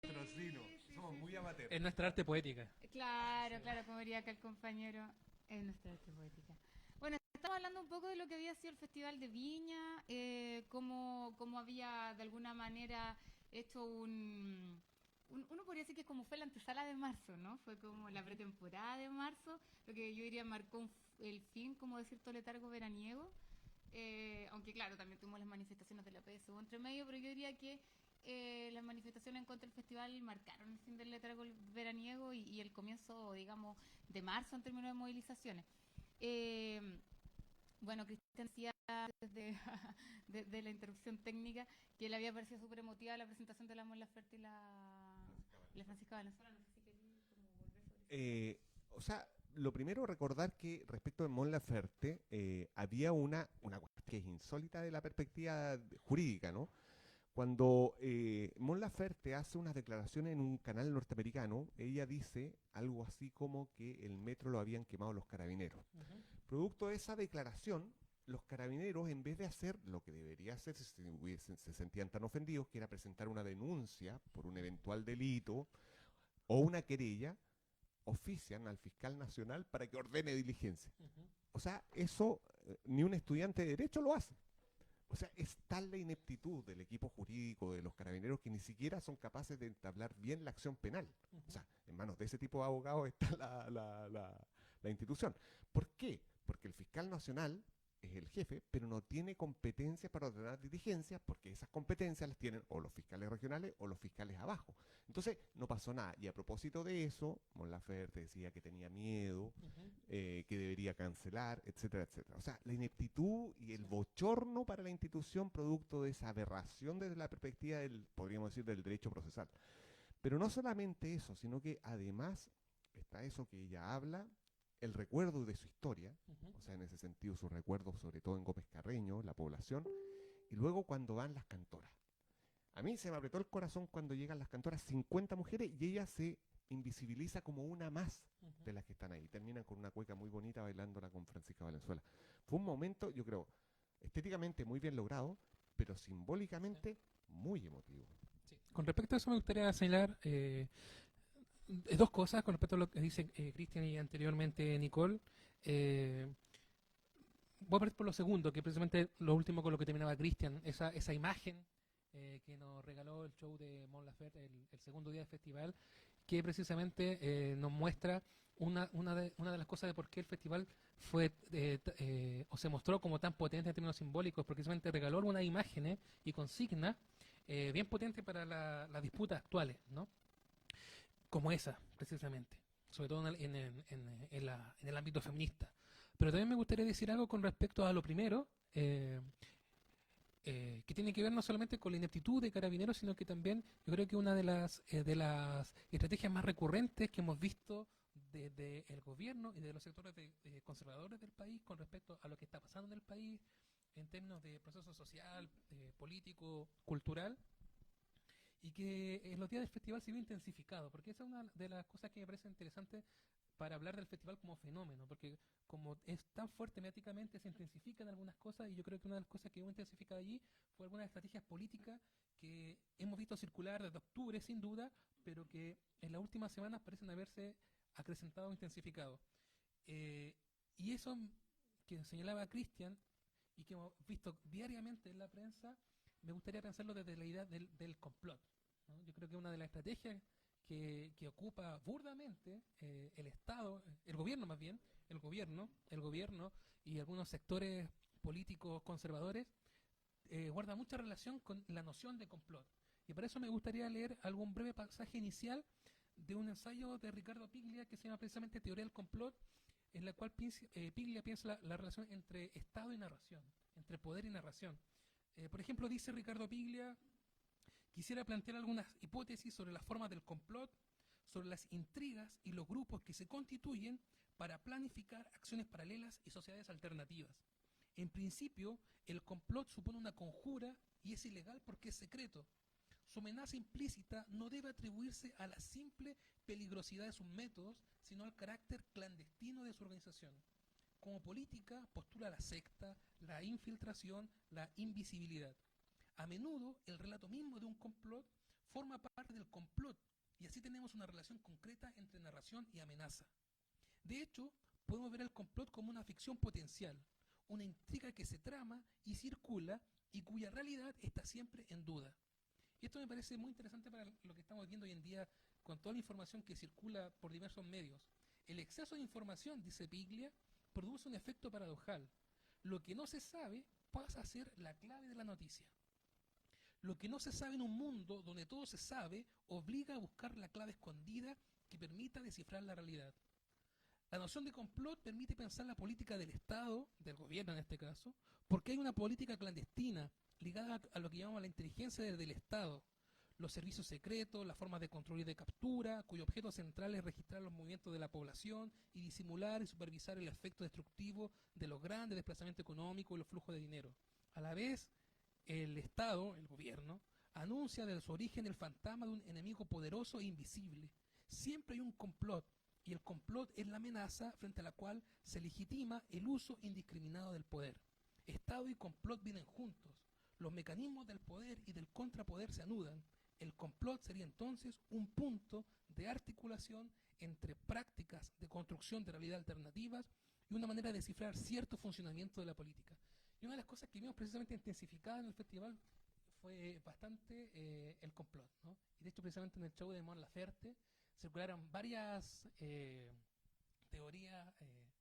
Trocino, somos muy amateurs. Es nuestra arte poética. Claro, claro, como diría acá el compañero, es nuestra arte poética. Bueno, estamos hablando un poco de lo que había sido el Festival de Viña, cómo había de alguna manera hecho uno podría decir que como fue la antesala de marzo, ¿no? Fue como la pretemporada de marzo, lo que yo diría marcó el fin, como de cierto letargo veraniego. Aunque claro, también tuvimos las manifestaciones de la PSU entre medio, pero yo diría que las manifestaciones en contra del festival marcaron el fin del letargo veraniego y el comienzo, digamos, de marzo en términos de movilizaciones. Eh, bueno, Cristian decía desde de la interrupción técnica que le había parecido súper emotiva la presentación de la Mon Laferte y la Francisca Valenzuela. No sé si quería como volver sobre ese tema. O sea, lo primero recordar que respecto de Mon Laferte había una cuestión que es insólita de la perspectiva jurídica, ¿no? Cuando Mon Laferte hace unas declaraciones en un canal norteamericano, ella dice algo así como que el metro lo habían quemado los carabineros. Ujú. Producto de esa declaración, los carabineros, en vez de hacer lo que debería hacer si se sentían tan ofendidos, que era presentar una denuncia por un eventual delito o una querella, ofician al fiscal nacional para que ordene diligencia. Ujú. O sea, eso ni un estudiante de derecho lo hace. O sea, es tal la ineptitud del equipo jurídico de los carabineros que ni siquiera son capaces de entablar bien la acción penal. O Ujú. sea, en manos de ese tipo de abogados está la institución. ¿Por qué? Porque el fiscal nacional es el jefe, pero no tiene competencias para ordenar diligencias, porque esas competencias las tienen o los fiscales regionales o los fiscales abajo. Entonces, no pasó nada. Y a propósito de eso, Mon Laferte decía que tenía miedo, Ujú. que debería cancelar, etcétera, etcétera. O sea, la ineptitud y el Sí. bochorno para la institución producto de esa aberración desde la perspectiva del, podríamos decir, del derecho procesal. Pero no solamente eso, sino que además está eso que ella habla, el recuerdo de su historia, Ujú. o sea, en ese sentido sus recuerdos sobre todo en Gómez Carreño, la población, y luego cuando van las cantoras. A mí se me apretó el corazón cuando llegan las cantoras, 50 mujeres, y ella se invisibiliza como una más Ujú. de las que están ahí. Terminan con una cueca muy bonita bailándola con Francisca Valenzuela. Fue un momento, yo creo, estéticamente muy bien logrado, pero Sí. simbólicamente muy emotivo. Sí. Con respecto a eso me gustaría señalar dos cosas con respecto a lo que dice Cristian y anteriormente Nicole. Eh, Voy a partir por lo segundo, que precisamente lo último con lo que terminaba Cristian, esa imagen que nos regaló el show de Mon Laferte el segundo día del festival, que precisamente nos muestra una de las cosas de por qué el festival fue o se mostró como tan potente en términos simbólicos, porque precisamente regaló algunas imágenes y consignas bien potentes para las disputas actuales, ¿no? Como esa, precisamente, sobre todo en el ámbito feminista. Pero también me gustaría decir algo con respecto a lo primero, que tiene que ver no solamente con la ineptitud de Carabineros, sino que también yo creo que una de las estrategias más recurrentes que hemos visto desde el gobierno y de los sectores conservadores del país con respecto a lo que está pasando en el país en términos de proceso social, político, cultural, y que en los días del festival se vio intensificado, porque esa es una de las cosas que me parece interesante para hablar del festival como fenómeno, porque como es tan fuerte mediáticamente, se intensifican algunas cosas, y yo creo que una de las cosas que hubo intensificado allí fue algunas estrategias políticas que hemos visto circular desde octubre, sin duda, pero que en las últimas semanas parecen haberse acrecentado o intensificado. Eh, y eso que señalaba Cristian y que hemos visto diariamente en la prensa, me gustaría pensarlo desde la idea del complot, ¿no? Yo creo que una de las estrategias que ocupa burdamente el Estado, el gobierno más bien, el gobierno y algunos sectores políticos conservadores, guarda mucha relación con la noción de complot. Y para eso me gustaría leer algún breve pasaje inicial de un ensayo de Ricardo Piglia que se llama precisamente Teoría del complot, en la cual Piglia piensa la relación entre Estado y narración, entre poder y narración. Por ejemplo, dice Ricardo Piglia: quisiera plantear algunas hipótesis sobre las formas del complot, sobre las intrigas y los grupos que se constituyen para planificar acciones paralelas y sociedades alternativas. En principio, el complot supone una conjura y es ilegal porque es secreto. Su amenaza implícita no debe atribuirse a la simple peligrosidad de sus métodos, sino al carácter clandestino de su organización. Como política, postula la secta, la infiltración, la invisibilidad. A menudo, el relato mismo de un complot forma parte del complot, y así tenemos una relación concreta entre narración y amenaza. De hecho, podemos ver el complot como una ficción potencial, una intriga que se trama y circula y cuya realidad está siempre en duda. Y esto me parece muy interesante para lo que estamos viendo hoy en día con toda la información que circula por diversos medios. El exceso de información, dice Piglia, produce un efecto paradojal. Lo que no se sabe pasa a ser la clave de la noticia. Lo que no se sabe en un mundo donde todo se sabe obliga a buscar la clave escondida que permita descifrar la realidad. La noción de complot permite pensar la política del Estado, del gobierno en este caso, porque hay una política clandestina ligada a lo que llamamos la inteligencia del Estado, los servicios secretos, las formas de control y de captura, cuyo objeto central es registrar los movimientos de la población y disimular y supervisar el efecto destructivo de los grandes desplazamientos económicos y los flujos de dinero. A la vez, el Estado, el gobierno, anuncia desde su origen el fantasma de un enemigo poderoso e invisible. Siempre hay un complot, y el complot es la amenaza frente a la cual se legitima el uso indiscriminado del poder. Estado y complot vienen juntos. Los mecanismos del poder y del contrapoder se anudan. El complot sería entonces un punto de articulación entre prácticas de construcción de realidad alternativas y una manera de descifrar cierto funcionamiento de la política. Y una de las cosas que vimos precisamente intensificada en el festival fue bastante el complot, ¿no? Y de hecho precisamente en el show de Mon Laferte circularon varias teorías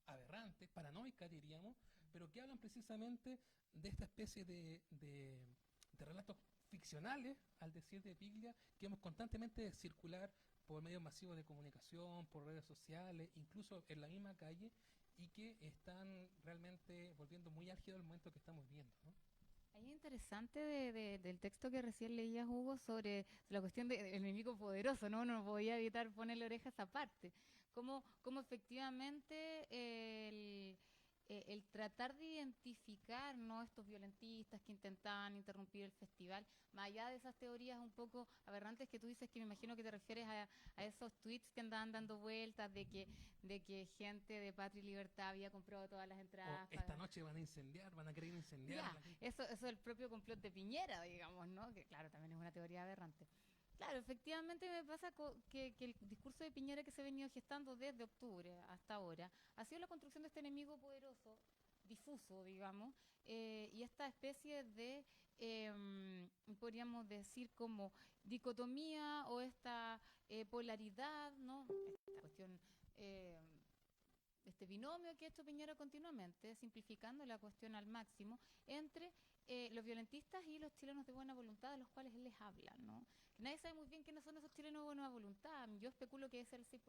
aberrantes, paranoicas diríamos, pero que hablan precisamente de esta especie de relatos ficcionales, al decir de Piglia, que vemos constantemente circular por medios masivos de comunicación, por redes sociales, incluso en la misma calle, y que están realmente volviendo muy álgido el momento que estamos viendo, ¿no? Ahí interesante del texto que recién leías, Hugo, sobre la cuestión del enemigo poderoso, ¿no? No podía evitar ponerle orejas aparte. Cómo efectivamente el tratar de identificar, ¿no?, estos violentistas que intentaban interrumpir el festival, más allá de esas teorías un poco aberrantes que tú dices, que me imagino que te refieres a esos tweets que andaban dando vueltas de que gente de Patria y Libertad había comprado todas las entradas. O esta noche van a incendiar, van a querer incendiar. Ya, eso es el propio complot de Piñera, digamos, ¿no? Que claro, también es una teoría aberrante. Claro, efectivamente me pasa que el discurso de Piñera que se ha venido gestando desde octubre hasta ahora ha sido la construcción de este enemigo poderoso, difuso, digamos, y esta especie de, podríamos decir, como dicotomía o esta polaridad, ¿no? Esta cuestión, este binomio que ha hecho Piñera continuamente, simplificando la cuestión al máximo, entre los violentistas y los chilenos de buena voluntad, de los cuales él les habla, ¿no? Nadie sabe muy bien quiénes son esos chilenos de buena voluntad. Yo especulo que es el 6%,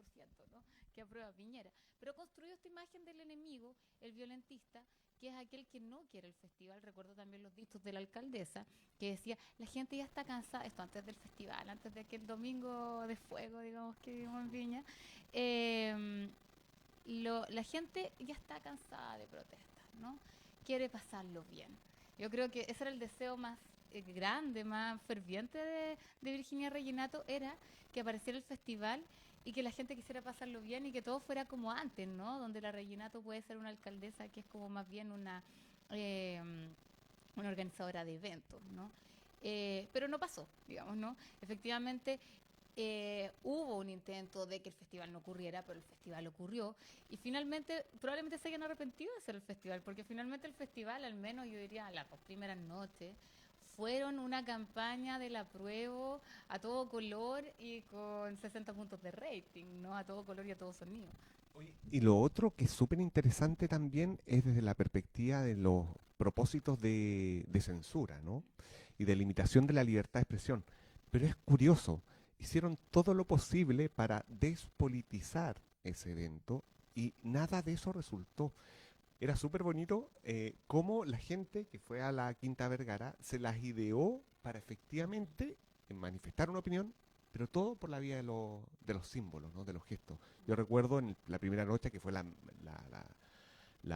¿no?, que aprueba Piñera. Pero construyó esta imagen del enemigo, el violentista, que es aquel que no quiere el festival. Recuerdo también los dichos de la alcaldesa, que decía, la gente ya está cansada, esto antes del festival, antes de aquel domingo de fuego, digamos, que vimos en Viña, la gente ya está cansada de protestas, ¿no? Quiere pasarlo bien. Yo creo que ese era el deseo más grande, más ferviente de Virginia Reginato, era que apareciera el festival y que la gente quisiera pasarlo bien y que todo fuera como antes, ¿no? Donde la Reginato puede ser una alcaldesa que es como más bien una organizadora de eventos, ¿no? Pero no pasó, digamos, ¿no? Efectivamente, hubo un intento de que el festival no ocurriera, pero el festival ocurrió y finalmente probablemente se hayan arrepentido de hacer el festival, porque finalmente el festival, al menos yo diría las 2 primeras noches, fueron una campaña del apruebo a todo color y con 60 puntos de rating, ¿no? A todo color y a todo sonido. Oye, y lo otro que es súper interesante también es desde la perspectiva de los propósitos de censura, ¿no? Y de limitación de la libertad de expresión. Pero es curioso, hicieron todo lo posible para despolitizar ese evento y nada de eso resultó. Era súper bonito cómo la gente que fue a la Quinta Vergara se las ideó para efectivamente manifestar una opinión, pero todo por la vía de los símbolos, ¿no?, de los gestos. Yo recuerdo en la primera noche, que fue la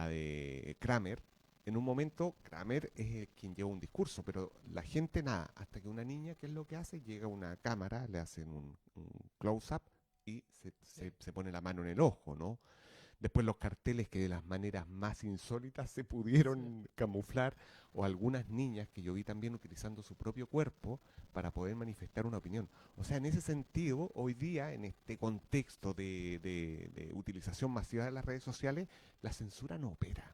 de Kramer, en un momento Kramer es quien lleva un discurso, pero la gente nada, hasta que una niña, ¿qué es lo que hace? Llega una cámara, le hacen un close-up y se pone la mano en el ojo, ¿no? Después los carteles que de las maneras más insólitas se pudieron camuflar, o algunas niñas que yo vi también utilizando su propio cuerpo para poder manifestar una opinión. O sea, en ese sentido, hoy día, en este contexto de utilización masiva de las redes sociales, la censura no opera.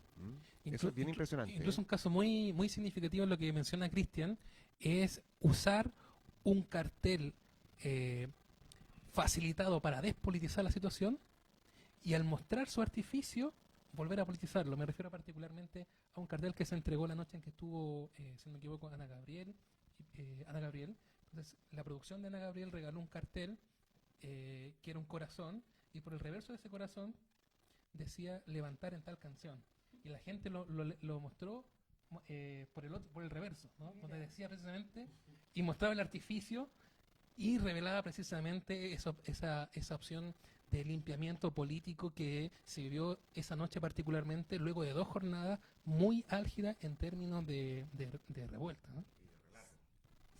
Eso es bien impresionante. Incluso un caso muy, muy significativo en lo que menciona Cristian es usar un cartel facilitado para despolitizar la situación y al mostrar su artificio volver a politizarlo. Me refiero particularmente a un cartel que se entregó la noche en que estuvo, si no me equivoco, Ana Gabriel. Entonces, la producción de Ana Gabriel regaló un cartel que era un corazón, y por el reverso de ese corazón decía levantar en tal canción. Y la gente lo mostró por el reverso, ¿no? Donde decía precisamente, y mostraba el artificio y revelaba precisamente esa opción de limpiamiento político que se vivió esa noche particularmente luego de 2 jornadas muy álgidas en términos de revuelta, ¿no?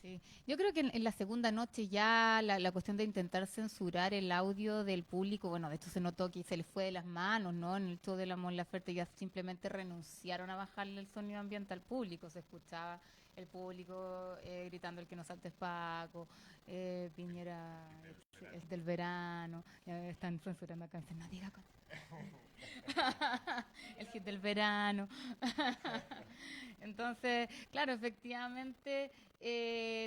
Sí. Yo creo que en la segunda noche ya la cuestión de intentar censurar el audio del público, bueno, de hecho se notó que se les fue de las manos, ¿no? En el show de la Mon Laferte ya simplemente renunciaron a bajarle el sonido ambiente al público. Se escuchaba el público gritando el que no salte es Paco, Piñera es del verano, ya están censurando acá, dicen, no diga con... el hit del verano. Entonces, claro, efectivamente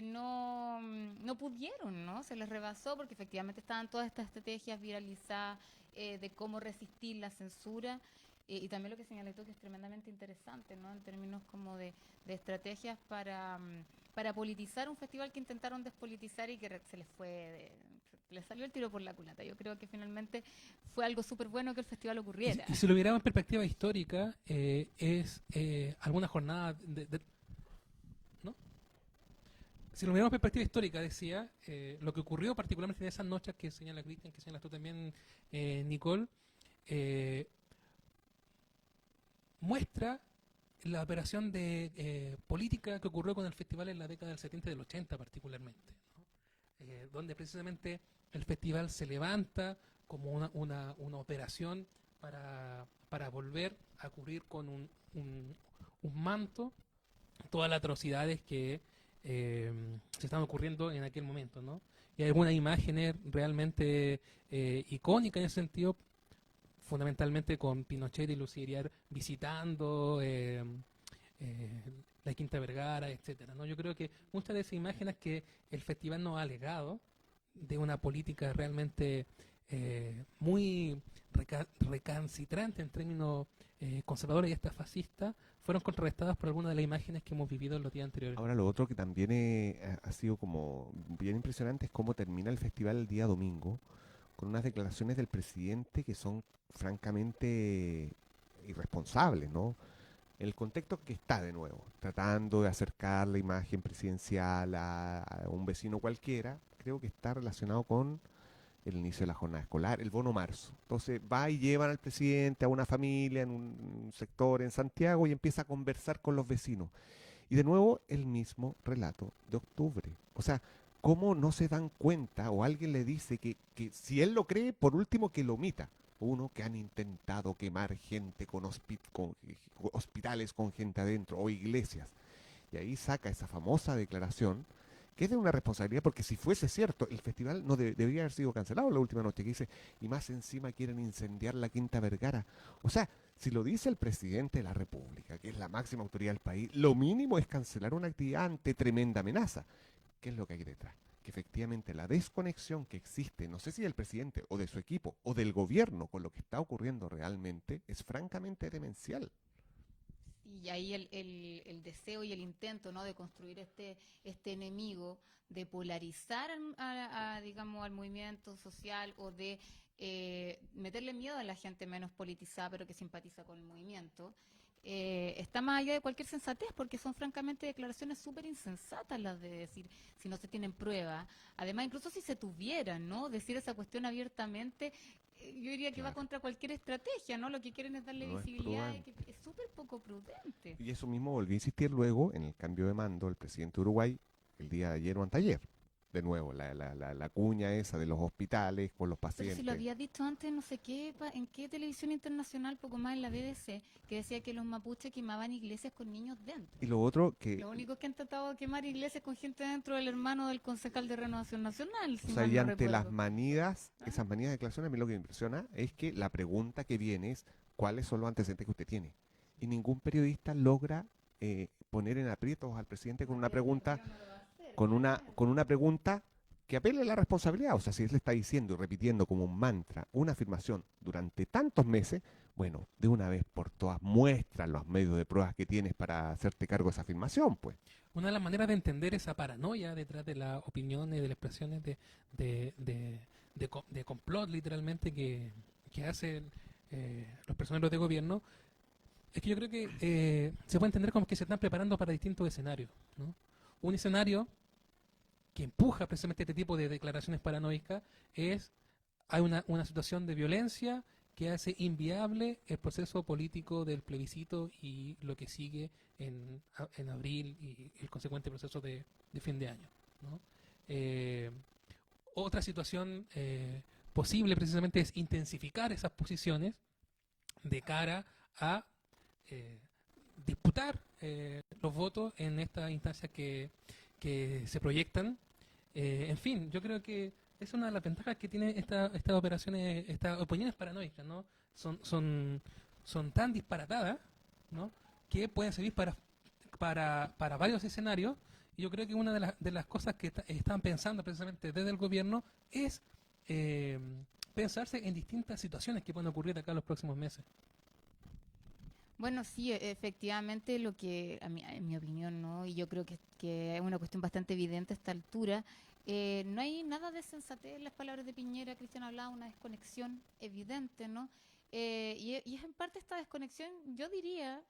no pudieron, ¿no? Se les rebasó porque efectivamente estaban todas estas estrategias viralizadas de cómo resistir la censura, y también lo que señalé tú, que es tremendamente interesante, ¿no? En términos como de estrategias para politizar un festival que intentaron despolitizar y que se les fue les salió el tiro por la culata. Yo creo que finalmente fue algo súper bueno que el festival ocurriera. Y si lo miramos en perspectiva histórica, es alguna jornada ¿no? Si lo miramos en perspectiva histórica, decía, lo que ocurrió particularmente en esas noches que señala Cristian, que señalas tú también, Nicole, muestra la operación de política que ocurrió con el festival en la década del 70 y del 80 particularmente, ¿no? Donde precisamente el festival se levanta como una operación para volver a cubrir con un manto todas las atrocidades que se están ocurriendo en aquel momento, ¿no? Y hay algunas imágenes realmente icónicas en ese sentido, fundamentalmente con Pinochet y Lucía Iriar visitando la Quinta Vergara, etcétera, ¿no? Yo creo que muchas de esas imágenes que el festival nos ha legado de una política realmente muy recalcitrante en términos conservadores y hasta fascistas, fueron contrarrestadas por algunas de las imágenes que hemos vivido en los días anteriores. Ahora, lo otro que también ha sido como bien impresionante es cómo termina el festival el día domingo, con unas declaraciones del presidente que son francamente irresponsables, ¿no? El contexto que está, de nuevo, tratando de acercar la imagen presidencial a un vecino cualquiera, creo que está relacionado con el inicio de la jornada escolar, el bono marzo. Entonces va y llevan al presidente a una familia en un sector en Santiago y empieza a conversar con los vecinos. Y de nuevo el mismo relato de octubre. O sea, ¿cómo no se dan cuenta o alguien le dice que si él lo cree, por último que lo omita? Uno, que han intentado quemar gente con hospitales con gente adentro o iglesias. Y ahí saca esa famosa declaración, que es de una responsabilidad, porque si fuese cierto, el festival no debería haber sido cancelado la última noche, que dice, y más encima quieren incendiar la Quinta Vergara. O sea, si lo dice el presidente de la República, que es la máxima autoridad del país, lo mínimo es cancelar una actividad ante tremenda amenaza. ¿Qué es lo que hay detrás? Que efectivamente la desconexión que existe, no sé si del presidente o de su equipo o del gobierno con lo que está ocurriendo realmente, es francamente demencial. Y ahí el deseo y el intento, ¿no?, de construir este enemigo, de polarizar digamos, al movimiento social, o de meterle miedo a la gente menos politizada pero que simpatiza con el movimiento, está más allá de cualquier sensatez, porque son francamente declaraciones súper insensatas las de decir si no se tienen pruebas. Además, incluso si se tuvieran, ¿no?, decir esa cuestión abiertamente, yo diría que va contra cualquier estrategia, ¿no? Lo que quieren es darle visibilidad, y que es súper poco prudente. Y eso mismo volví a insistir luego en el cambio de mando del presidente de Uruguay el día de ayer o anteayer. de nuevo, la cuña esa de los hospitales con los Pero pacientes. si lo había dicho antes, no sé qué, en qué televisión internacional, poco más en la BBC, que decía que los mapuches quemaban iglesias con niños dentro. Y lo otro que, Lo único que han tratado de quemar iglesias con gente dentro del hermano del concejal de Renovación Nacional, si o sea, mal y no ante las recuerdo. manidas, ¿Ah? esas manidas de declaración, a mí lo que me impresiona es que la pregunta que viene es, ¿cuáles son los antecedentes que usted tiene? Y ningún periodista logra poner en aprietos al presidente con una pregunta, con una pregunta que apele a la responsabilidad. O sea, si él le está diciendo y repitiendo como un mantra una afirmación durante tantos meses, bueno, de una vez por todas muestra los medios de pruebas que tienes para hacerte cargo de esa afirmación, pues. Una de las maneras de entender esa paranoia detrás de las opiniones, de las expresiones de complot, literalmente, que hacen los personeros de gobierno, es que yo creo que se puede entender como que se están preparando para distintos escenarios, ¿no? Un escenario que empuja precisamente este tipo de declaraciones paranoicas es, hay una situación de violencia que hace inviable el proceso político del plebiscito y lo que sigue en abril y el consecuente proceso de fin de año, ¿no? Otra situación posible precisamente es intensificar esas posiciones de cara a disputar los votos en estas instancias que se proyectan. En fin, yo creo que es una de las ventajas que tiene estas operaciones, estas opiniones paranoicas, ¿no? Son tan disparatadas, ¿no? Que pueden servir para varios escenarios. Y yo creo que una de las cosas que están pensando precisamente desde el gobierno es pensarse en distintas situaciones que pueden ocurrir acá en los próximos meses. Bueno, sí, efectivamente, lo que, en mi opinión, ¿no? Y yo creo que es una cuestión bastante evidente a esta altura. No hay nada de sensatez en las palabras de Piñera. Cristian hablaba de una desconexión evidente, ¿no? Y es en parte esta desconexión, yo diría,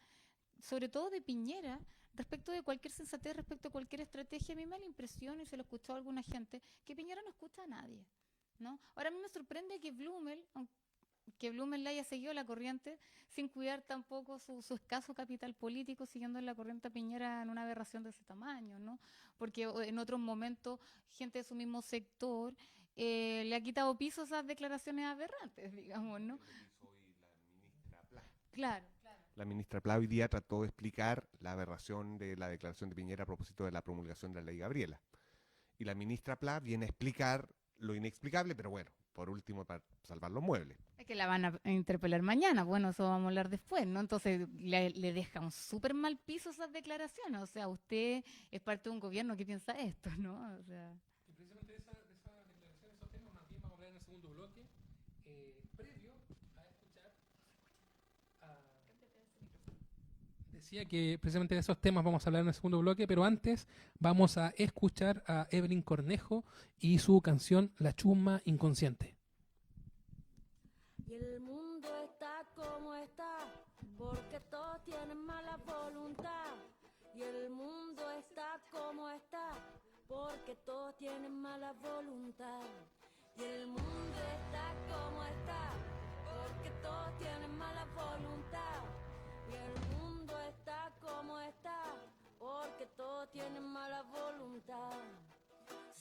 sobre todo de Piñera, respecto de cualquier sensatez, respecto a cualquier estrategia. A mí me da la impresión, y se lo he escuchado a alguna gente, que Piñera no escucha a nadie, ¿no? Ahora a mí me sorprende que Blumel le haya seguido la corriente sin cuidar tampoco su escaso capital político, siguiendo la corriente a Piñera en una aberración de ese tamaño, ¿no? Porque en otros momentos gente de su mismo sector le ha quitado piso a esas declaraciones aberrantes, digamos, ¿no? Claro. La ministra Pla hoy día trató de explicar la aberración de la declaración de Piñera a propósito de la promulgación de la ley Gabriela. Y la ministra Pla viene a explicar lo inexplicable, pero bueno, por último, para salvar los muebles. Es que la van a interpelar mañana, bueno, eso vamos a hablar después, ¿no? Entonces le deja un súper mal piso esas declaraciones, o sea, usted es parte de un gobierno que piensa esto, ¿no? O sea... Y precisamente de esas declaraciones, esos temas, más bien vamos a hablar en el segundo bloque, previo a escuchar decía que precisamente de esos temas vamos a hablar en el segundo bloque, pero antes vamos a escuchar a Evelyn Cornejo y su canción La Chusma Inconsciente. Y el mundo está como está, porque todos tienen mala voluntad. Y el mundo está como está, porque todos tienen mala voluntad. Y el mundo está como está, porque todos tienen mala voluntad. Y el mundo está como está, porque todos tienen mala voluntad.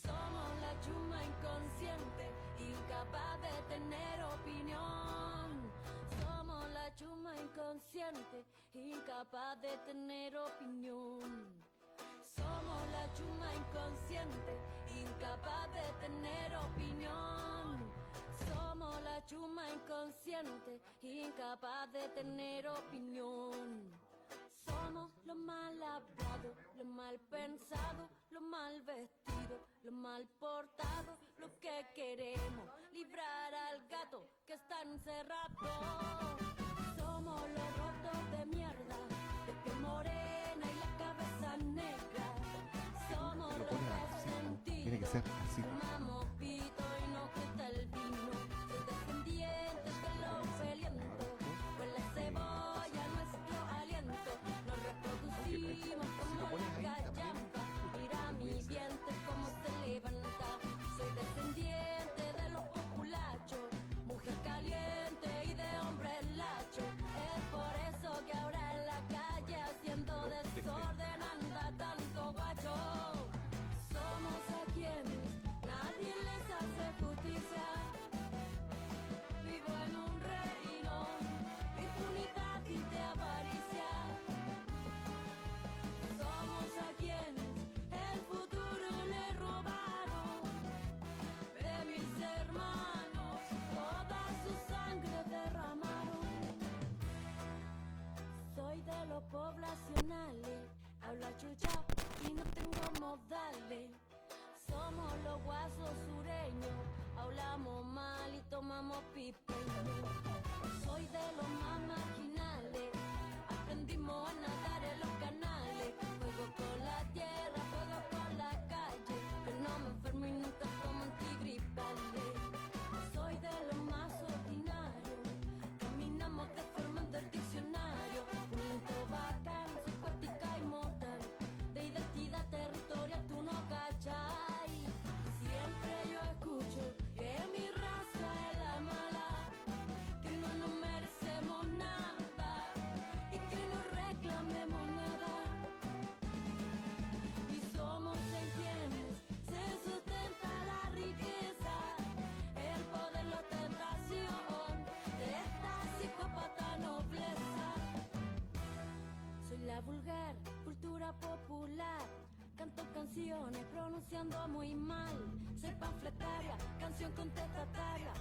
Somos la chusma inconsciente, incapaz de tener opinión. Somos la chusma inconsciente, incapaz de tener opinión. Somos la chusma inconsciente, incapaz de tener opinión. Somos la chusma inconsciente, incapaz de tener opinión. Somos los mal hablados, los mal pensados, los mal vestidos, los mal portados, los que queremos librar al gato que está encerrado. Somos los rotos de mierda, de piel morena y la cabeza negra. Somos los resentidos, Tiene que ser así. fumamos pito y nos gusta el vino. Soy descendiente de los pelientos, con la cebolla nuestro aliento. Nos reproducimos como la callampa, mira mi vientre como se levanta. Soy descendiente de los populachos, mujer caliente y de hombre lacho. Es por eso que ahora en la calle haciendo desorden anda tanto guacho. Somos a quienes canciones pronunciando muy mal. Soy panfletaria, canción contestataria,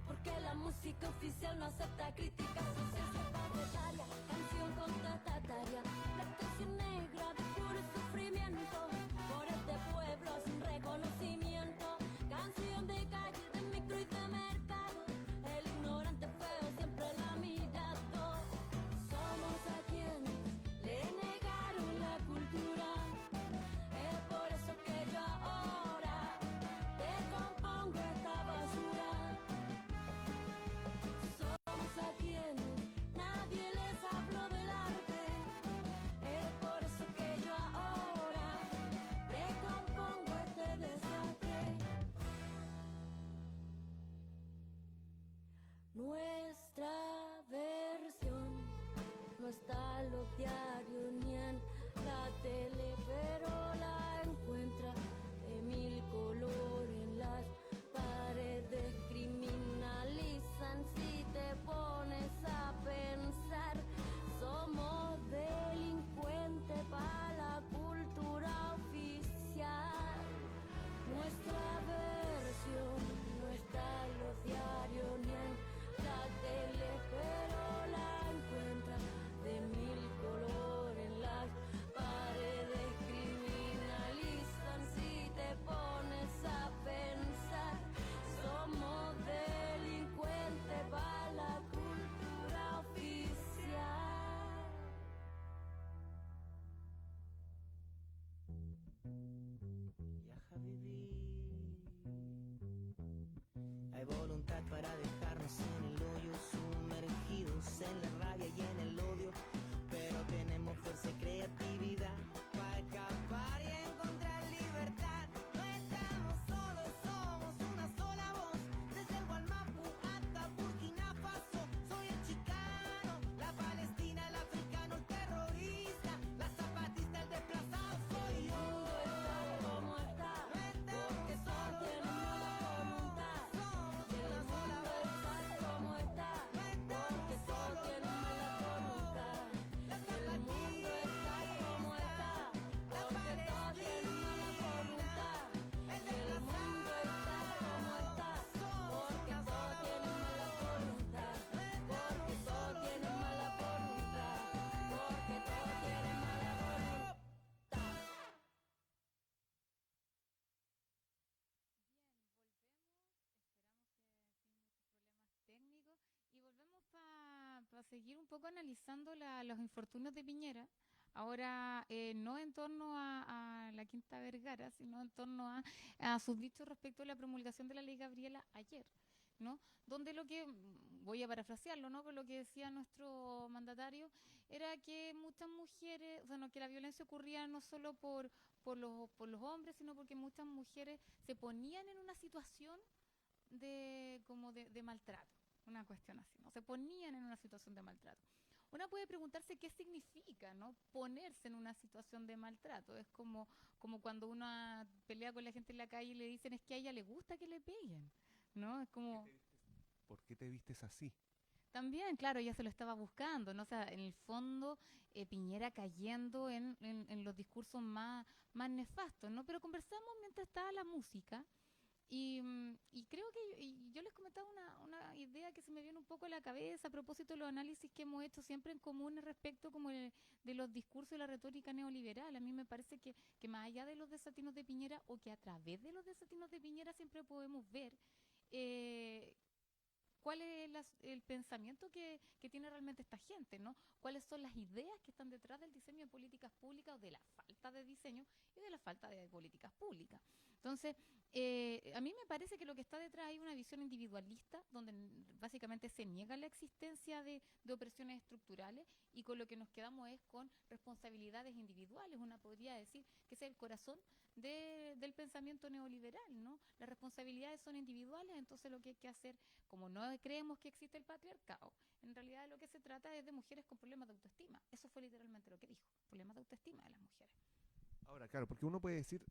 porque la música oficial no acepta críticas sociales. Soy panfletaria, canción contestataria, la canción negra de puro sufrimiento, por este pueblo sin reconocimiento. Canción de calle, de micro y de mercado, el ignorante feo siempre la ha mirado. Somos a quienes le negaron la cultura, es por eso que yo ahora te compongo esta basura. Somos a quienes nadie les habló del arte, es por eso que yo ahora te compongo este desastre. Nuestra versión no está en los diarios ni en la tele, pero la encuentra de mil colores en las paredes. Criminalizan si te pones a pensar. Somos delincuentes para la cultura oficial. Nuestra versión no está en los diarios ni en la tele, pero la encuentra de mil colores en las paredes. Criminalizan si te pones a pensar. Somos delincuentes para la cultura oficial. Ya Habibi, hay voluntad para dejarnos en el hoyo, sumergidos en la rabia y en el odio, pero tenemos fuerza y creatividad para escapar y encontrar libertad. No estamos solos, somos una sola voz, desde el Gualmapu hasta Burkina Faso. Soy el chicano, la palestina, el africano, el terrorista, la zapatista, el desplazado. Soy yo. Como está, porque todos tienen mala voluntad. El mundo está como está, porque todos tienen mala voluntad. El mundo está como está, porque todos tienen mala voluntad. El mundo está como está, porque todos tienen mala voluntad. Porque todos tienen mala voluntad. Porque todos tienen mala voluntad. Técnicos y volvemos para seguir un poco analizando los infortunios de Piñera. Ahora, no en torno a la Quinta Vergara, sino en torno a sus dichos respecto a la promulgación de la Ley Gabriela ayer, ¿no? Donde lo que, voy a parafrasearlo, ¿no? Pero lo que decía nuestro mandatario era que muchas mujeres, o sea, no, que la violencia ocurría no solo por los hombres, sino porque muchas mujeres se ponían en una situación de maltrato, una cuestión así, ¿no? Se ponían en una situación de maltrato. Una puede preguntarse qué significa, ¿no? Ponerse en una situación de maltrato. Es como cuando uno pelea con la gente en la calle y le dicen es que a ella le gusta que le peguen, ¿no? Es como... ¿Por qué te vistes así? También, claro, ella se lo estaba buscando, ¿no? O sea, en el fondo, Piñera cayendo en los discursos más nefastos, ¿no? Pero conversamos mientras estaba la música. Y creo que yo les comentaba una idea que se me viene un poco a la cabeza a propósito de los análisis que hemos hecho siempre en común respecto como de los discursos y la retórica neoliberal. A mí me parece que más allá de los desatinos de Piñera, o que a través de los desatinos de Piñera siempre podemos ver cuál es el pensamiento que tiene realmente esta gente, ¿no? Cuáles son las ideas que están detrás del diseño de políticas públicas o de la falta de diseño y de la falta de políticas públicas. Entonces, a mí me parece que lo que está detrás hay una visión individualista donde básicamente se niega la existencia de opresiones estructurales y con lo que nos quedamos es con responsabilidades individuales. Una podría decir que ese es el corazón del pensamiento neoliberal, ¿no? Las responsabilidades son individuales, entonces lo que hay que hacer, como no creemos que existe el patriarcado, en realidad de lo que se trata es de mujeres con problemas de autoestima. Eso fue literalmente lo que dijo, problemas de autoestima de las mujeres. Ahora, claro, porque uno puede decir,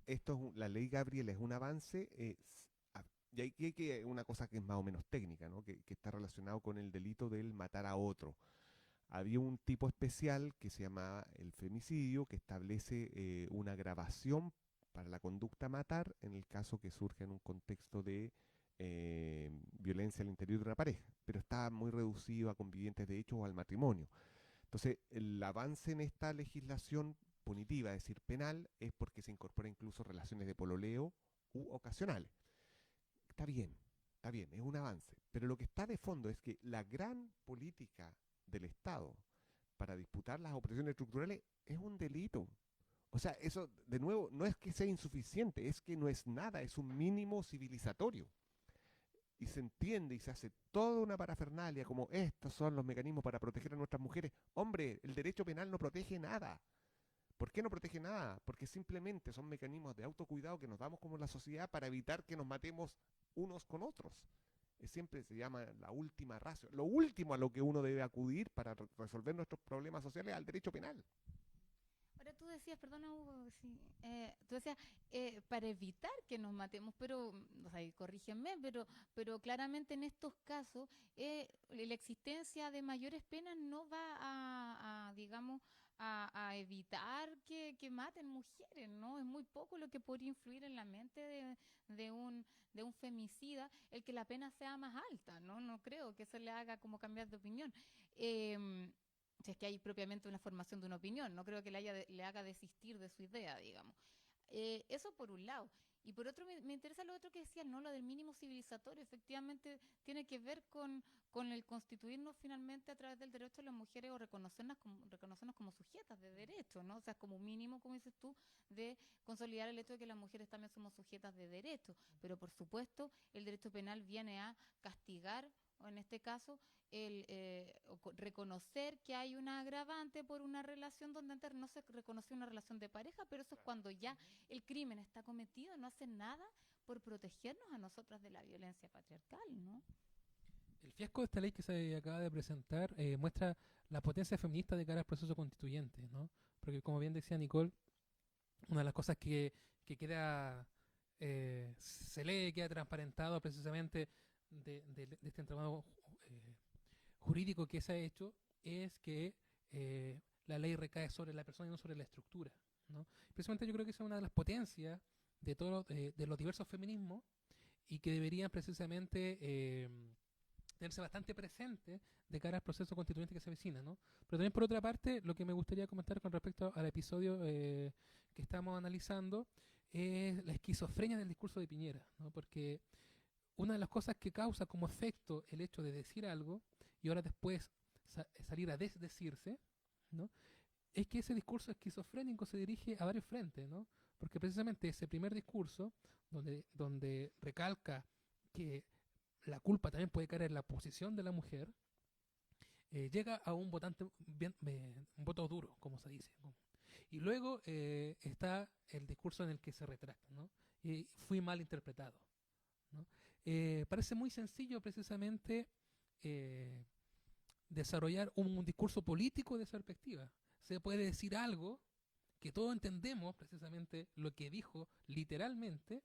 la ley Gabriel es un avance, y hay que una cosa que es más o menos técnica, ¿no? Que está relacionado con el delito del matar a otro. Había un tipo especial que se llamaba el femicidio, que establece una agravación para la conducta matar en el caso que surge en un contexto de violencia al interior de una pareja, pero está muy reducido a convivientes de hecho o al matrimonio. Entonces, el avance en esta legislación punitiva, es decir, penal, es porque se incorpora incluso relaciones de pololeo u ocasionales. Está bien, es un avance. Pero lo que está de fondo es que la gran política del Estado para disputar las opresiones estructurales es un delito. O sea, eso, de nuevo, no es que sea insuficiente, es que no es nada, es un mínimo civilizatorio. Y se entiende y se hace toda una parafernalia como estos son los mecanismos para proteger a nuestras mujeres. Hombre, el derecho penal no protege nada. ¿Por qué no protege nada? Porque simplemente son mecanismos de autocuidado que nos damos como la sociedad para evitar que nos matemos unos con otros. Siempre se llama la última ratio. Lo último a lo que uno debe acudir para resolver nuestros problemas sociales es al derecho penal. Ahora tú decías, perdona Hugo, sí, tú decías para evitar que nos matemos, pero, o sea, y corrígeme, pero claramente en estos casos la existencia de mayores penas no va digamos, a evitar que maten mujeres, ¿no? Es muy poco lo que podría influir en la mente de un femicida el que la pena sea más alta, ¿no? No creo que eso le haga como cambiar de opinión. Si es que hay propiamente una formación de una opinión, no creo que le haga desistir de su idea, digamos. Eso por un lado. Y por otro, me interesa lo otro que decías, ¿no? Lo del mínimo civilizatorio. Efectivamente, tiene que ver con el constituirnos finalmente a través del derecho de las mujeres o reconocernos como sujetas de derecho, ¿no? O sea, como mínimo, como dices tú, de consolidar el hecho de que las mujeres también somos sujetas de derecho. Pero, por supuesto, el derecho penal viene a castigar, o en este caso, reconocer que hay una agravante por una relación donde antes no se reconoció una relación de pareja, pero eso es cuando ya el crimen está cometido, no hacen nada por protegernos a nosotras de la violencia patriarcal, ¿no? El fiasco de esta ley que se acaba de presentar muestra la potencia feminista de cara al proceso constituyente, ¿no? Porque como bien decía Nicole, una de las cosas que queda, se lee, queda transparentado precisamente de este entramado jurídico que se ha hecho, es que la ley recae sobre la persona y no sobre la estructura, ¿no? Precisamente yo creo que esa es una de las potencias de los diversos feminismos y que deberían precisamente tenerse bastante presente de cara al proceso constituyente que se avecina, ¿no? Pero también por otra parte, lo que me gustaría comentar con respecto al episodio que estamos analizando es la esquizofrenia del discurso de Piñera, ¿no? Porque una de las cosas que causa como efecto el hecho de decir algo y ahora después salir a desdecirse, ¿no? Es que ese discurso esquizofrénico se dirige a varios frentes, ¿no? Porque precisamente ese primer discurso, donde recalca que la culpa también puede caer en la posición de la mujer, llega a un votante un voto duro, como se dice, ¿no? Y luego está el discurso en el que se retracta, ¿no? Y fui mal interpretado, ¿no? Parece muy sencillo precisamente desarrollar un discurso político de esa perspectiva. Se puede decir algo que todos entendemos precisamente lo que dijo literalmente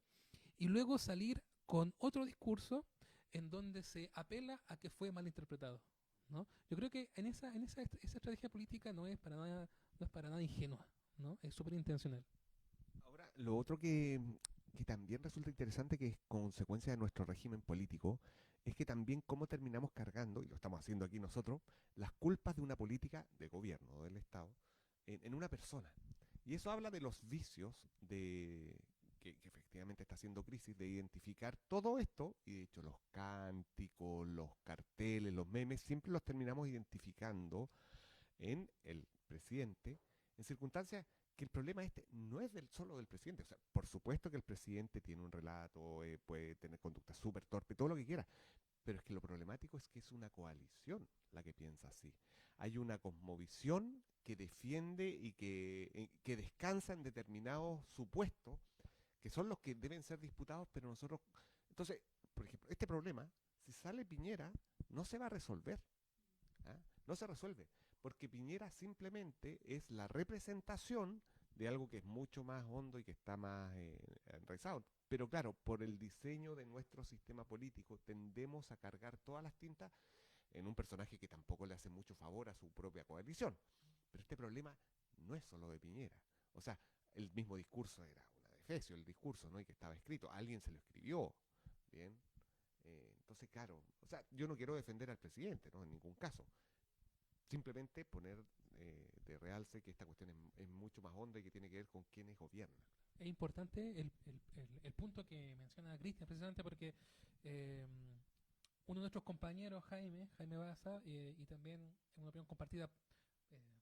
y luego salir con otro discurso en donde se apela a que fue mal interpretado, ¿no? Yo creo que esa estrategia política no es para nada ingenua, ¿no? Es súper intencional. Ahora, lo otro que también resulta interesante, que es consecuencia de nuestro régimen político, es que también cómo terminamos cargando, y lo estamos haciendo aquí nosotros, las culpas de una política de gobierno, del Estado, en una persona. Y eso habla de los vicios que efectivamente está haciendo crisis, de identificar todo esto, y de hecho los cánticos, los carteles, los memes, siempre los terminamos identificando en el presidente, en circunstancias que el problema no es solo del presidente. O sea, por supuesto que el presidente tiene un relato, puede tener conducta súper torpe, todo lo que quiera, pero es que lo problemático es que es una coalición la que piensa así. Hay una cosmovisión que defiende y que descansa en determinados supuestos, que son los que deben ser disputados, pero nosotros... Entonces, por ejemplo, este problema, si sale Piñera, no se va a resolver. ¿Ah? No se resuelve, porque Piñera simplemente es la representación de algo que es mucho más hondo y que está más enraizado. Pero claro, por el diseño de nuestro sistema político tendemos a cargar todas las tintas en un personaje que tampoco le hace mucho favor a su propia coalición. Pero este problema no es solo de Piñera. O sea, el mismo discurso era una adefesio el discurso, ¿no? Y que estaba escrito, alguien se lo escribió, ¿bien? Entonces, claro, o sea, yo no quiero defender al presidente, ¿no? En ningún caso. Simplemente poner de realce que esta cuestión es mucho más honda y que tiene que ver con quienes gobiernan. Es importante el punto que menciona Cristian, precisamente porque eh, uno de nuestros compañeros, Jaime Baza, y también en una opinión compartida eh,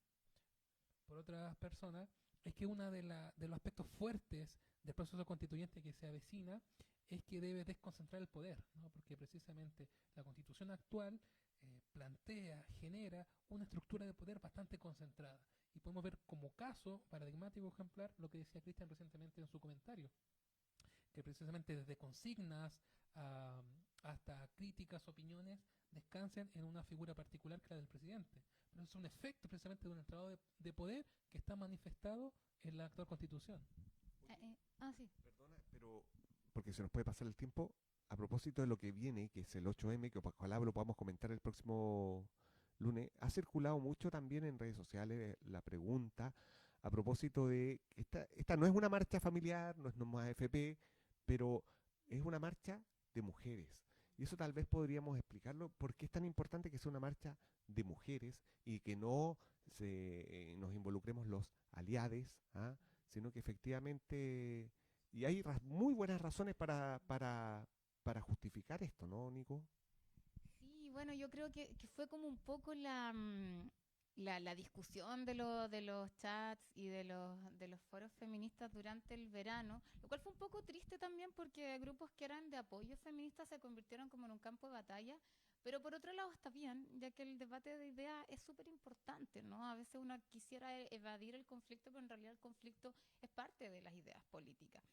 por otras personas, es que uno de los aspectos fuertes del proceso constituyente que se avecina es que debe desconcentrar el poder, ¿no? Porque precisamente la constitución actual plantea, genera una estructura de poder bastante concentrada. Y podemos ver como caso paradigmático ejemplar lo que decía Cristian recientemente en su comentario, que precisamente desde consignas a, hasta críticas, opiniones, descansen en una figura particular que es la del presidente. Pero es un efecto precisamente de un entrado de poder que está manifestado en la actual constitución. Sí. Perdona, pero porque se nos puede pasar el tiempo, a propósito de lo que viene, que es el 8M, que ojalá lo podamos comentar el próximo lunes, ha circulado mucho también en redes sociales la pregunta a propósito de que esta no es una marcha familiar, no es nomás AFP, pero es una marcha de mujeres. Y eso tal vez podríamos explicarlo, por qué es tan importante que sea una marcha de mujeres y que no nos involucremos los aliades, ¿ah? Sino que efectivamente, y hay muy buenas razones para justificar esto, ¿no, Nico? Sí, bueno, yo creo que fue como un poco la discusión de los chats y de los foros feministas durante el verano, lo cual fue un poco triste también porque grupos que eran de apoyo feminista se convirtieron como en un campo de batalla, pero por otro lado está bien, ya que el debate de ideas es súper importante, ¿no? A veces uno quisiera evadir el conflicto, pero en realidad el conflicto es parte de las ideas políticas.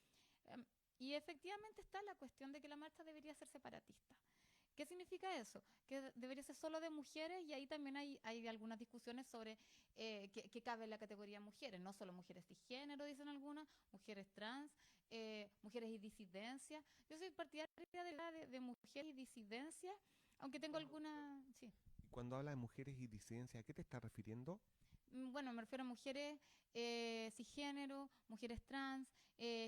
Em, y efectivamente está la cuestión de que la marcha debería ser separatista. ¿Qué significa eso? Que debería ser solo de mujeres y ahí también hay algunas discusiones sobre qué cabe en la categoría mujeres, no solo mujeres cisgénero, dicen algunas, mujeres trans, mujeres y disidencias. Yo soy partidaria de mujeres y disidencias, aunque tengo alguna... Sí. Y cuando habla de mujeres y disidencia, ¿a qué te estás refiriendo? Bueno, me refiero a mujeres cisgénero, mujeres trans,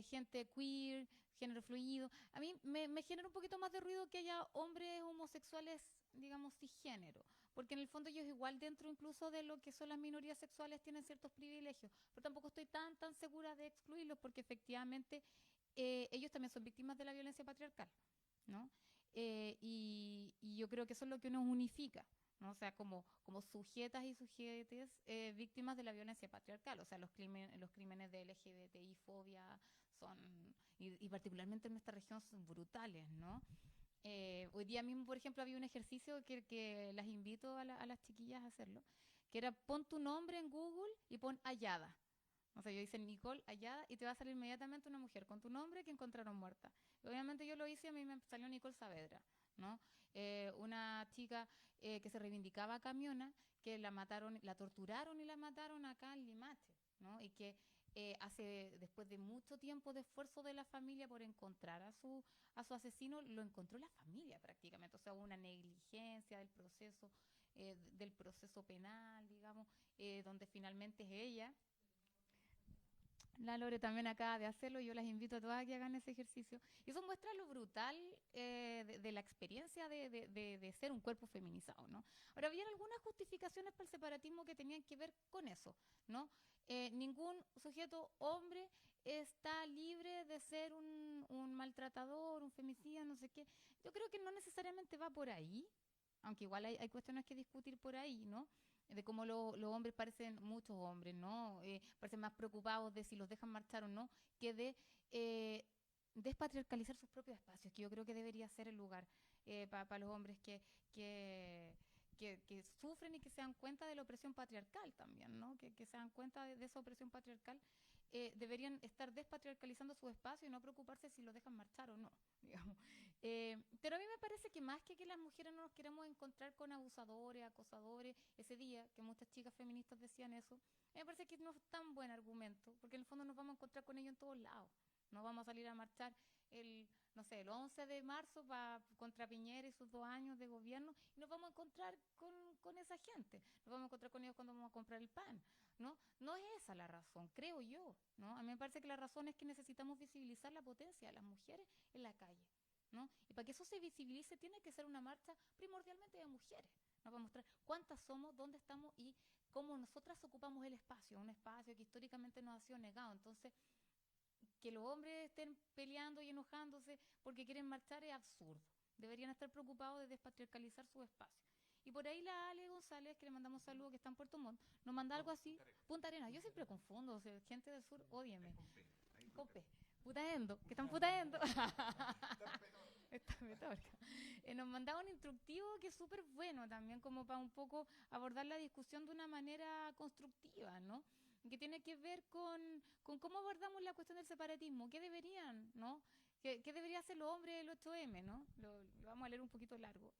gente queer, género fluido. A mí me genera un poquito más de ruido que haya hombres homosexuales, digamos, cisgénero, porque en el fondo ellos igual dentro incluso de lo que son las minorías sexuales tienen ciertos privilegios, pero tampoco estoy tan segura de excluirlos porque efectivamente ellos también son víctimas de la violencia patriarcal, ¿no? Y yo creo que eso es lo que nos unifica, ¿no? O sea, como sujetas y sujetes víctimas de la violencia patriarcal. O sea, los crímenes de LGBTI-fobia son, y particularmente en nuestra región, son brutales, ¿no? Hoy día mismo, por ejemplo, había un ejercicio que las invito a las chiquillas a hacerlo, que era pon tu nombre en Google y pon Ayada. O sea, yo hice Nicole Ayada y te va a salir inmediatamente una mujer con tu nombre que encontraron muerta. Y obviamente yo lo hice y a mí me salió Nicole Saavedra, ¿no? Una chica que se reivindicaba camiona, que la mataron, la torturaron y la mataron acá en Limache, ¿no? Y que después de mucho tiempo de esfuerzo de la familia por encontrar a su asesino, lo encontró la familia prácticamente. O sea, hubo una negligencia del proceso penal, digamos, donde finalmente es ella. La Lore también acaba de hacerlo y yo las invito a todas a que hagan ese ejercicio. Y eso muestra lo brutal de la experiencia de ser un cuerpo feminizado, ¿no? Ahora, había algunas justificaciones para el separatismo que tenían que ver con eso, ¿no? Ningún sujeto hombre está libre de ser un maltratador, un femicida, no sé qué. Yo creo que no necesariamente va por ahí, aunque igual hay cuestiones que discutir por ahí, ¿no? De cómo los hombres muchos hombres, ¿no? Parecen más preocupados de si los dejan marchar o no, que de despatriarcalizar sus propios espacios, que yo creo que debería ser el lugar para los hombres que sufren y que se dan cuenta de la opresión patriarcal también, ¿no? Que se dan cuenta de esa opresión patriarcal. Deberían estar despatriarcalizando su espacio y no preocuparse si los dejan marchar o no, digamos. Pero a mí me parece que más que las mujeres no nos queremos encontrar con abusadores, acosadores, ese día, que muchas chicas feministas decían eso, me parece que no es tan buen argumento, porque en el fondo nos vamos a encontrar con ellos en todos lados. No vamos a salir a marchar no sé, el 11 de marzo contra Piñera y sus 2 años de gobierno, y nos vamos a encontrar con esa gente, nos vamos a encontrar con ellos cuando vamos a comprar el pan, ¿no? No es esa la razón, creo yo, ¿no? A mí me parece que la razón es que necesitamos visibilizar la potencia de las mujeres en la calle, ¿no? Y para que eso se visibilice tiene que ser una marcha primordialmente de mujeres, ¿no? Para mostrar cuántas somos, dónde estamos y cómo nosotras ocupamos el espacio, un espacio que históricamente nos ha sido negado. Entonces, que los hombres estén peleando y enojándose porque quieren marchar es absurdo. Deberían estar preocupados de despatriarcalizar su espacio. Y por ahí la Ale González, que le mandamos saludos, que está en Puerto Montt, nos manda algo así. Punta Arenas. Yo siempre confundo, o sea, gente del sur, ódieme. Con P. Putaendo, que están putaendo. Esta metáfora. Nos mandaba un instructivo que es súper bueno también, como para un poco abordar la discusión de una manera constructiva, ¿no? Que tiene que ver con cómo abordamos la cuestión del separatismo. ¿Qué deberían, no? ¿Qué debería hacer los hombres del 8M, no? Lo vamos a leer un poquito largo,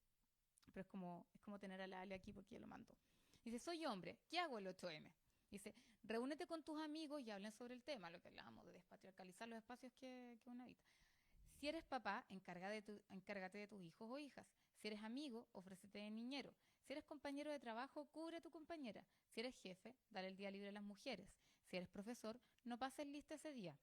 pero es como tener a la Ale aquí porque ella lo mandó. Dice, soy hombre, ¿qué hago el 8M? Dice, reúnete con tus amigos y hablen sobre el tema, lo que hablábamos de despatriarcalizar los espacios que uno habita. Si eres papá, encárgate de tus hijos o hijas. Si eres amigo, ofrécete de niñero. Si eres compañero de trabajo, cubre a tu compañera. Si eres jefe, dale el día libre a las mujeres. Si eres profesor, no pases lista ese día.